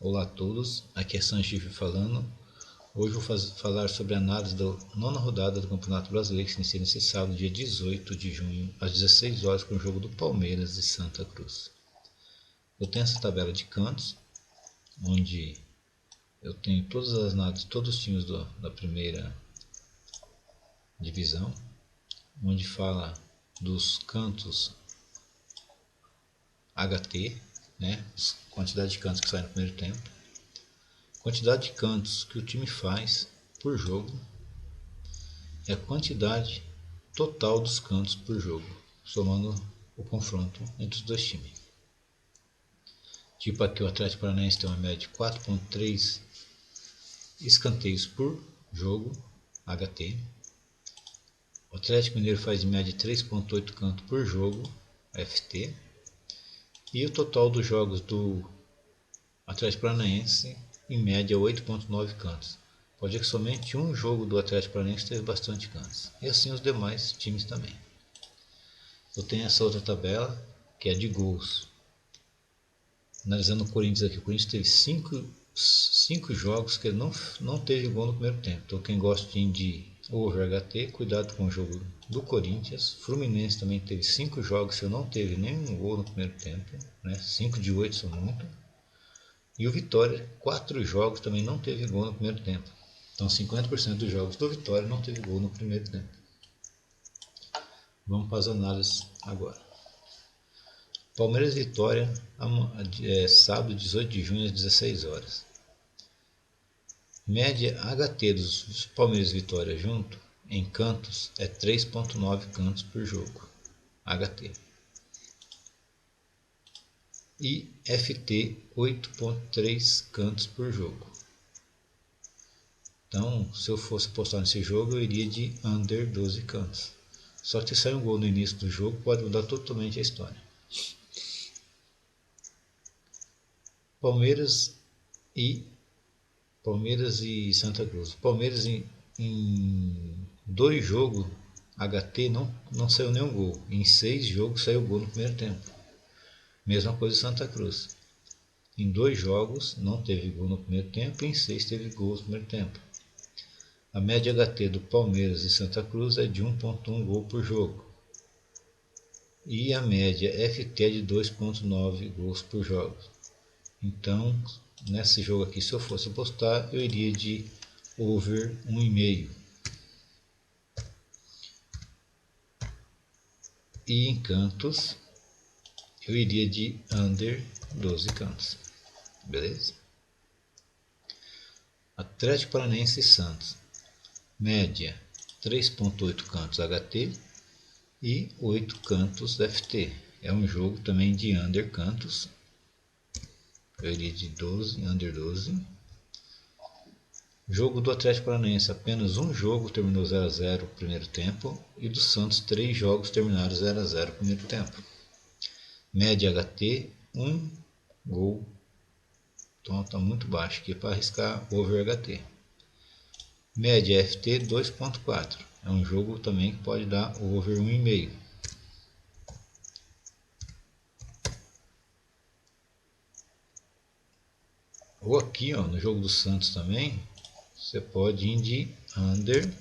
Olá a todos, aqui é Sanchif falando. Hoje vou falar sobre a análise da nona rodada do Campeonato Brasileiro que se inicia nesse sábado, dia 18 de junho, às 16 horas, com o jogo do Palmeiras e Santa Cruz. Eu tenho essa tabela de cantos, onde eu tenho todas as análises, todos os times da primeira divisão, onde fala dos cantos HT, né, quantidade de cantos que saem no primeiro tempo, quantidade de cantos que o time faz por jogo e a quantidade total dos cantos por jogo, somando o confronto entre os dois times. Tipo aqui o Atlético Paranaense tem uma média de 4.3 escanteios por jogo, HT. O Atlético Mineiro faz em média 3.8 cantos por jogo, FT. E o total dos jogos do Atlético Paranaense em média 8.9 cantos. Pode ver que somente um jogo do Atlético Paranaense teve bastante cantos. E assim os demais times também. Eu tenho essa outra tabela, que é de gols. Analisando o Corinthians aqui, o Corinthians teve 5 jogos que ele não teve gol no primeiro tempo. Então quem gosta de over HT, cuidado com o jogo do Corinthians. Fluminense também teve 5 jogos que não teve nenhum gol no primeiro tempo. 5 de 8 são muito. E o Vitória, 4 jogos também não teve gol no primeiro tempo. Então 50% dos jogos do Vitória não teve gol no primeiro tempo. Vamos para as análises agora. Palmeiras e Vitória, sábado 18 de junho às 16 horas. Média HT dos Palmeiras e Vitória junto, em cantos, é 3.9 cantos por jogo. HT. E FT 8.3 cantos por jogo. Então, se eu fosse postar nesse jogo, eu iria de under 12 cantos. Só que se sair um gol no início do jogo, pode mudar totalmente a história. Palmeiras e Santa Cruz. Palmeiras em 2 jogos HT não saiu nenhum gol. Em 6 jogos saiu gol no primeiro tempo. Mesma coisa Santa Cruz. Em 2 jogos não teve gol no primeiro tempo, em 6 teve gols no primeiro tempo. A média HT do Palmeiras e Santa Cruz é de 1.1 gol por jogo. E a média FT é de 2.9 gols por jogo. Então, nesse jogo aqui, se eu fosse apostar, eu iria de over 1,5. E em cantos, eu iria de under 12 cantos. Beleza? Atlético Paranaense e Santos. Média 3.8 cantos HT e 8 cantos FT. É um jogo também de under cantos. Eu iria de 12, under 12. Jogo do Atlético Paranaense, apenas um jogo terminou 0x0 no primeiro tempo. E do Santos, 3 jogos terminaram 0x0 no primeiro tempo. Média HT, 1 gol. Então está muito baixo aqui para arriscar over HT. Média FT 2.4. É um jogo também que pode dar over 1,5. Ou aqui, no jogo do Santos também, você pode ir de under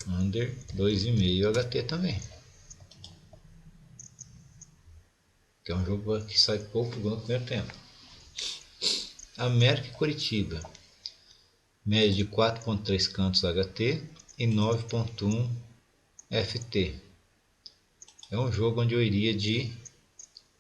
2,5 HT também. Que é um jogo que sai pouco gol no primeiro tempo. América e Curitiba. Média de 4.3 cantos HT e 9.1 FT. É um jogo onde eu iria de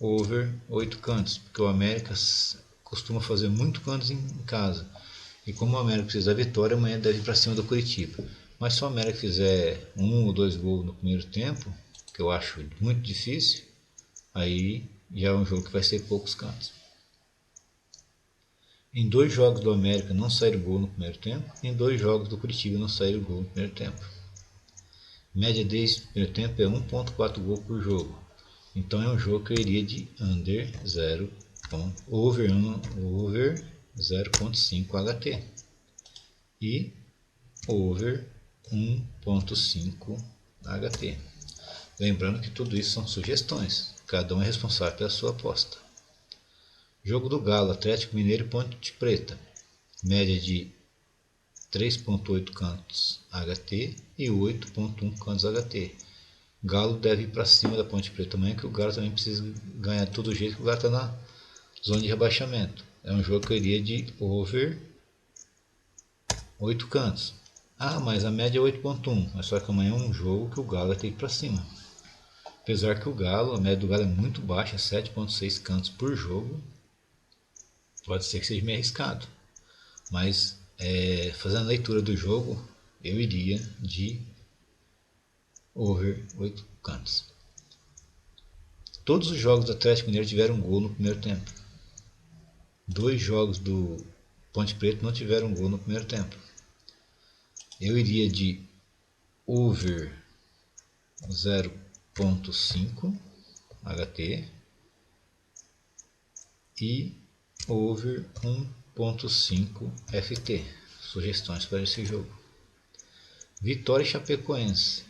over 8 cantos, porque o América costuma fazer muito cantos em casa. E como o América precisa da vitória, amanhã deve ir para cima do Curitiba. Mas se o América fizer 1 ou 2 gols no primeiro tempo, que eu acho muito difícil, aí já é um jogo que vai ser poucos cantos. Em 2 jogos do América não saíram gol no primeiro tempo, em 2 jogos do Curitiba não saíram gol no primeiro tempo. Média desde o primeiro tempo é 1.4 gol por jogo. Então é um jogo que eu iria de under 0, over 0.5 HT e over 1.5 HT. Lembrando que tudo isso são sugestões, cada um é responsável pela sua aposta. Jogo do Galo, Atlético Mineiro e Ponte Preta. Média de 3.8 cantos HT e 8.1 cantos HT. Galo deve ir para cima da Ponte Preta também, que o Galo também precisa ganhar de todo jeito, que o Galo está na zona de rebaixamento. É um jogo que eu iria de over 8 cantos. Ah, mas a média é 8.1. Mas só que amanhã é um jogo que o Galo vai ter que ir para cima. Apesar que a média do Galo é muito baixa, 7.6 cantos por jogo. Pode ser que seja meio arriscado. Mas fazendo a leitura do jogo, eu iria de over 8 cantos. Todos os jogos do Atlético Mineiro tiveram gol no primeiro tempo. 2 jogos do Ponte Preta não tiveram gol no primeiro tempo. Eu iria de over 0.5 HT e over 1.5 FT. Sugestões para esse jogo. Vitória e Chapecoense.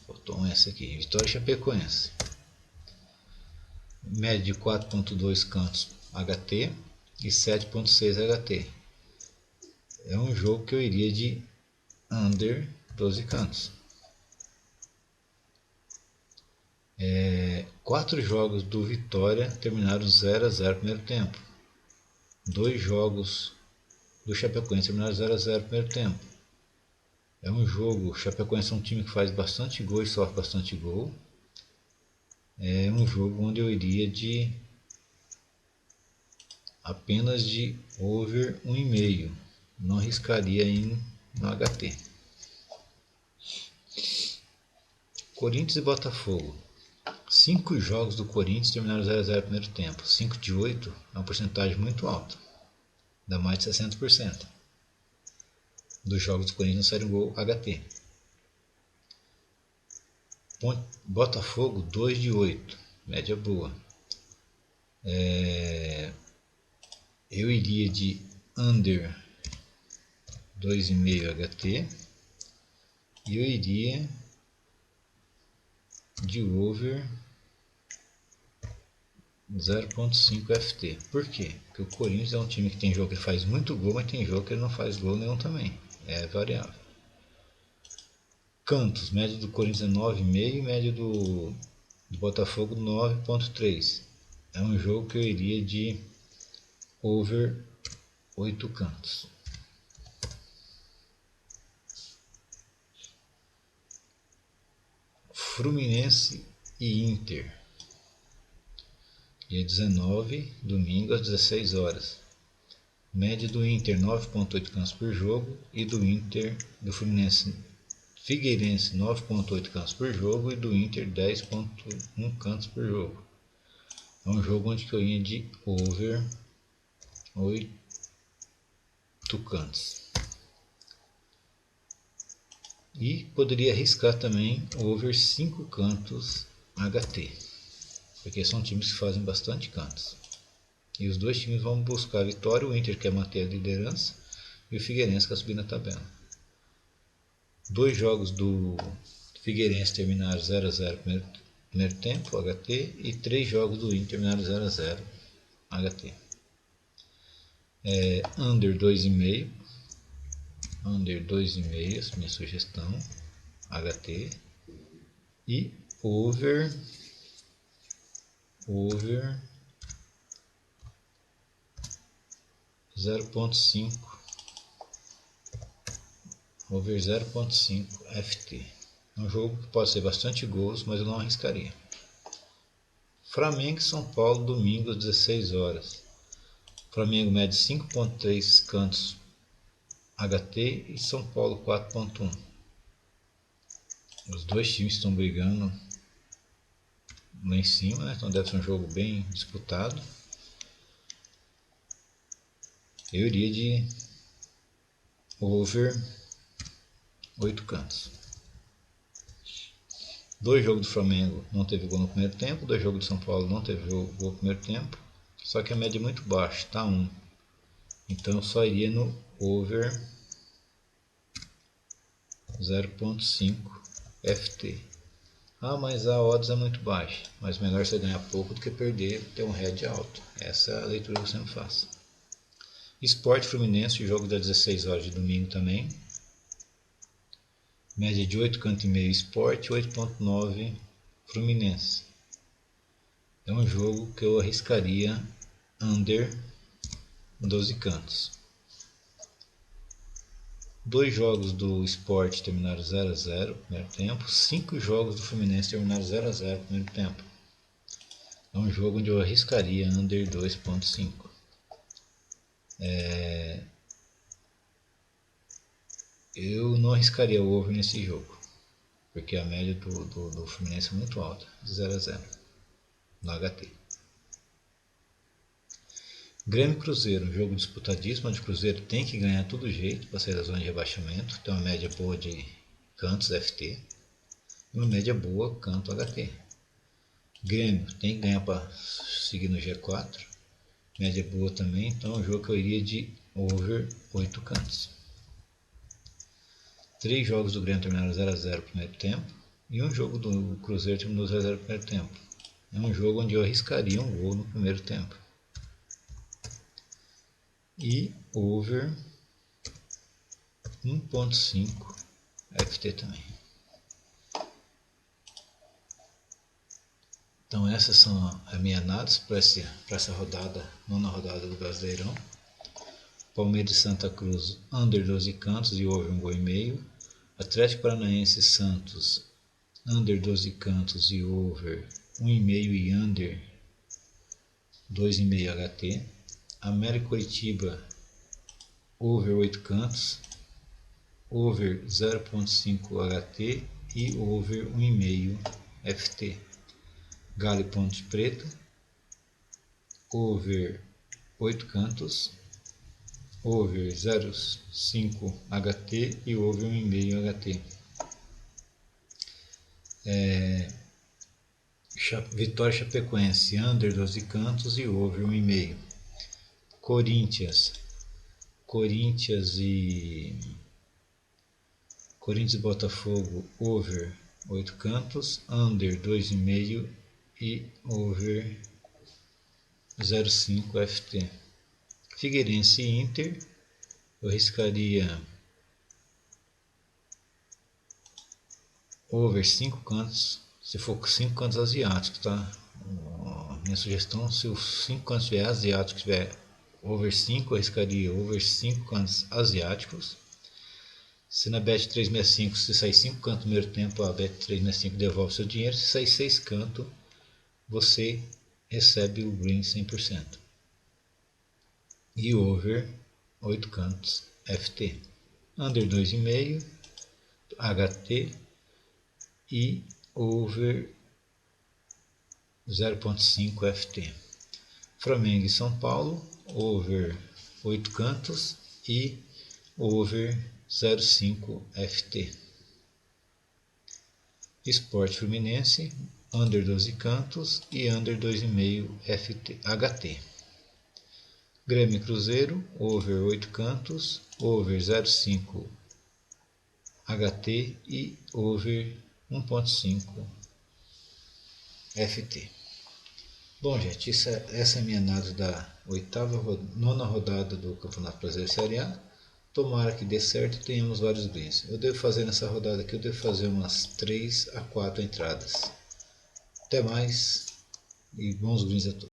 Faltou essa aqui. Vitória e Chapecoense. Média de 4.2 cantos HT e 7.6 HT. É um jogo que eu iria de under 12 cantos. 4 jogos do Vitória terminaram 0-0 no primeiro tempo. 2 jogos do Chapecoense terminaram 0-0 no primeiro tempo. É um jogo, o Chapecoense é um time que faz bastante gol e sofre bastante gol. É um jogo onde eu iria de apenas de over 1,5. Não arriscaria no HT. Corinthians e Botafogo. 5 jogos do Corinthians terminaram 0-0 no primeiro tempo. 5 de 8 é uma porcentagem muito alta. Dá mais de 60%. Dos jogos do Corinthians não saíram gol HT. Botafogo 2 de 8. Média boa. Eu iria de under 2,5 HT. E eu iria de over 0.5 FT. Por quê? Porque o Corinthians é um time que tem jogo que ele faz muito gol, mas tem jogo que ele não faz gol nenhum também. É variável. Cantos, média do Corinthians é 9,5 e média do Botafogo 9.3. É um jogo que eu iria de over 8 cantos. Fluminense e Inter. Dia 19, domingo às 16 horas. Média do Inter 9.8 cantos por jogo e do Figueirense 9.8 cantos por jogo e do Inter 10.1 cantos por jogo. É um jogo onde eu ia de over 8 cantos. E poderia arriscar também over 5 cantos HT. Porque são times que fazem bastante cantos. E os dois times vão buscar a vitória. O Inter quer manter a liderança e o Figueirense quer subir na tabela. 2 jogos do Figueirense terminaram 0-0 no primeiro tempo, HT, e 3 jogos do Inter terminaram 0-0, HT. Under 2,5, essa minha sugestão, HT, e over 0.5 FT. É um jogo que pode ser bastante gols, mas eu não arriscaria. Flamengo e São Paulo, domingo às 16 horas. Flamengo mede 5.3 cantos HT e São Paulo 4.1. Os dois times estão brigando lá em cima, né? Então deve ser um jogo bem disputado. Eu iria de over 8 cantos. 2 jogos do Flamengo não teve gol no primeiro tempo, 2 jogos do São Paulo não teve gol no primeiro tempo, só que a média é muito baixa, está 1. Então eu só iria no over 0.5 FT. Ah, mas a odds é muito baixa. Mas melhor você ganhar pouco do que perder ter um head alto. Essa é a leitura que eu sempre faço. Sport Fluminense, o jogo das 16 horas de domingo também. Média de 8,5 Sport, 8,9 Fluminense. É um jogo que eu arriscaria under 12 cantos. Dois jogos do Sport terminaram 0 a 0 no primeiro tempo. 5 jogos do Fluminense terminaram 0 a 0 no primeiro tempo. É um jogo onde eu arriscaria under 2,5. Eu não arriscaria o over nesse jogo, porque a média do Fluminense é muito alta, de 0 a 0 no HT. Grêmio Cruzeiro, um jogo disputadíssimo, onde o Cruzeiro tem que ganhar todo jeito para sair da zona de rebaixamento. Tem uma média boa de cantos FT e uma média boa canto HT. Grêmio tem que ganhar para seguir no G4, média boa também, então é um jogo que eu iria de over 8 cantos. 3 jogos do Grêmio terminaram 0 a 0 no primeiro tempo e um jogo do Cruzeiro terminou 0 a 0 no primeiro tempo. É um jogo onde eu arriscaria um gol no primeiro tempo. E over 1,5 FT também. Então essas são as minhas análises para essa rodada, nona rodada do Brasileirão. Palmeiras e Santa Cruz, under 12 cantos e over 1,5 gol. Atlético Paranaense e Santos, under 12 cantos e over 1,5 e under 2,5 HT. América Curitiba, over 8 cantos, over 0,5 HT e over 1,5 FT. Galo e Ponte Preta, over 8 cantos, over 0,5 HT e over 1,5 HT. Vitória Chapecoense, under 12 cantos e over 1,5. Corinthians e Botafogo, over 8 cantos, under 2,5 e over 0,5 FT. Figueirense e Inter, eu arriscaria over 5 cantos, se for 5 cantos asiáticos, tá? Minha sugestão, se os 5 cantos tiver asiático, tiver over 5, eu arriscaria over 5 cantos asiáticos. Se na Bet 365, se sair 5 cantos no primeiro tempo, a Bet 365 devolve seu dinheiro. Se sair 6 cantos, você recebe o green 100%. E over 8 cantos FT. Under 2,5 HT e over 0,5 FT. Flamengo e São Paulo, over 8 cantos e over 0,5 FT. Sport Fluminense, under 12 cantos e under 2,5 HT. Grêmio Cruzeiro, over 8 cantos, over 0,5 HT e over 1,5 FT. Bom, gente, essa é a minha análise da nona rodada do Campeonato Brasileiro Série A. Tomara que dê certo e tenhamos vários greens. Eu devo fazer nessa rodada aqui, eu devo fazer umas 3 a 4 entradas. Até mais e bons greens a todos.